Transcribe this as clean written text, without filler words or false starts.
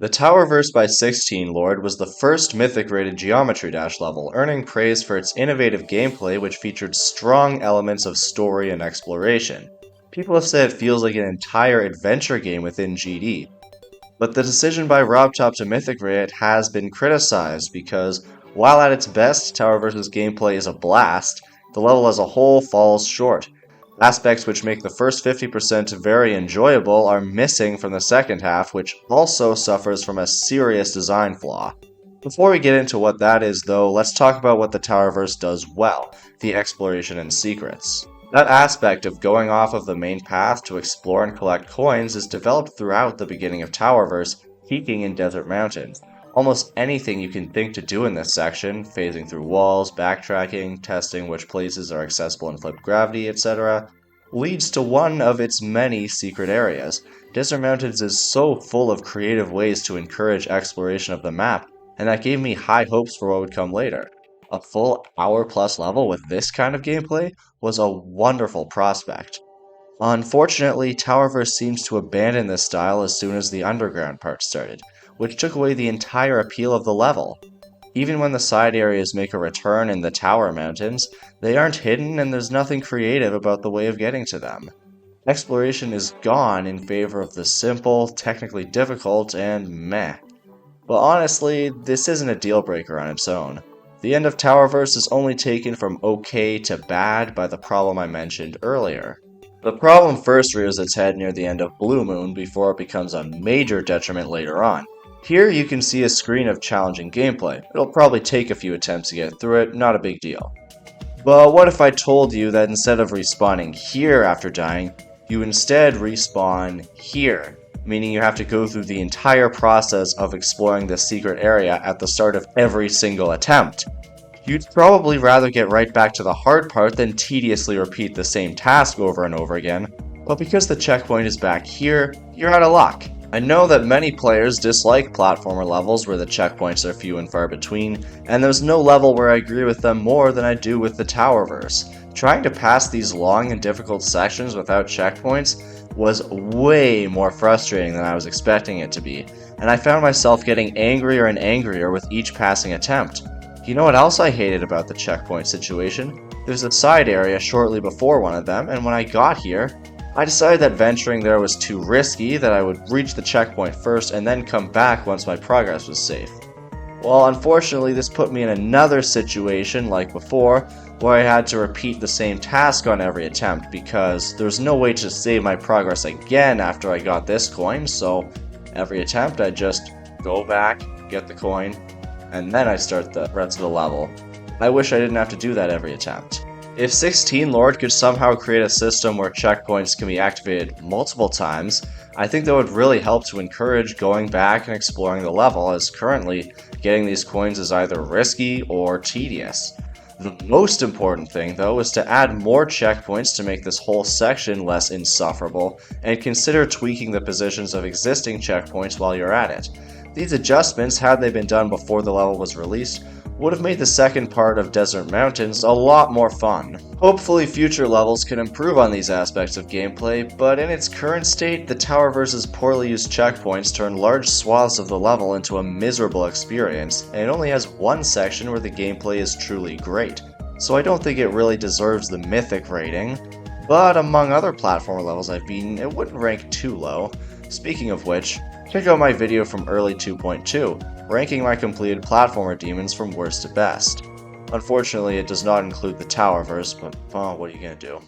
The Towerverse by 16 Lord was the first Mythic rated Geometry Dash level, earning praise for its innovative gameplay which featured strong elements of story and exploration. People have said it feels like an entire adventure game within GD, but the decision by RobTop to Mythic rate it has been criticized because, while at its best Towerverse's gameplay is a blast, the level as a whole falls short. Aspects which make the first 50% very enjoyable are missing from the second half, which also suffers from a serious design flaw. Before we get into what that is, though, let's talk about what the Towerverse does well, the exploration and secrets. That aspect of going off of the main path to explore and collect coins is developed throughout the beginning of Towerverse, peaking in Desert Mountains. Almost anything you can think to do in this section, phasing through walls, backtracking, testing which places are accessible in flipped gravity, etc., leads to one of its many secret areas. Desert Mountains is so full of creative ways to encourage exploration of the map, and that gave me high hopes for what would come later. A full hour-plus level with this kind of gameplay was a wonderful prospect. Unfortunately, Towerverse seems to abandon this style as soon as the underground part started, which took away the entire appeal of the level. Even when the side areas make a return in the Tower Mountains, they aren't hidden and there's nothing creative about the way of getting to them. Exploration is gone in favor of the simple, technically difficult, and meh. But honestly, this isn't a deal breaker on its own. The end of Towerverse is only taken from okay to bad by the problem I mentioned earlier. The problem first rears its head near the end of Blue Moon before it becomes a major detriment later on. Here you can see a screen of challenging gameplay. It'll probably take a few attempts to get through it, not a big deal. But what if I told you that instead of respawning here after dying, you instead respawn here, meaning you have to go through the entire process of exploring this secret area at the start of every single attempt. You'd probably rather get right back to the hard part than tediously repeat the same task over and over again, but because the checkpoint is back here, you're out of luck. I know that many players dislike platformer levels where the checkpoints are few and far between, and there's no level where I agree with them more than I do with the Towerverse. Trying to pass these long and difficult sections without checkpoints was way more frustrating than I was expecting it to be, and I found myself getting angrier and angrier with each passing attempt. You know what else I hated about the checkpoint situation? There's a side area shortly before one of them, and when I got here, I decided that venturing there was too risky, that I would reach the checkpoint first and then come back once my progress was safe. Well, unfortunately, this put me in another situation like before, where I had to repeat the same task on every attempt because there's no way to save my progress again after I got this coin, so every attempt I just go back, get the coin, and then I start the rest of the level. I wish I didn't have to do that every attempt. If 16 Lord could somehow create a system where checkpoints can be activated multiple times, I think that would really help to encourage going back and exploring the level, as currently getting these coins is either risky or tedious. The most important thing, though, is to add more checkpoints to make this whole section less insufferable, and consider tweaking the positions of existing checkpoints while you're at it. These adjustments, had they been done before the level was released, would have made the second part of Desert Mountains a lot more fun. Hopefully future levels can improve on these aspects of gameplay, but in its current state, the Towerverse's poorly used checkpoints turn large swaths of the level into a miserable experience, and it only has one section where the gameplay is truly great. So I don't think it really deserves the Mythic rating, but among other platformer levels I've beaten, it wouldn't rank too low. Speaking of which, check out my video from early 2.2, ranking my completed platformer demons from worst to best. Unfortunately, it does not include the Towerverse, but what are you gonna do?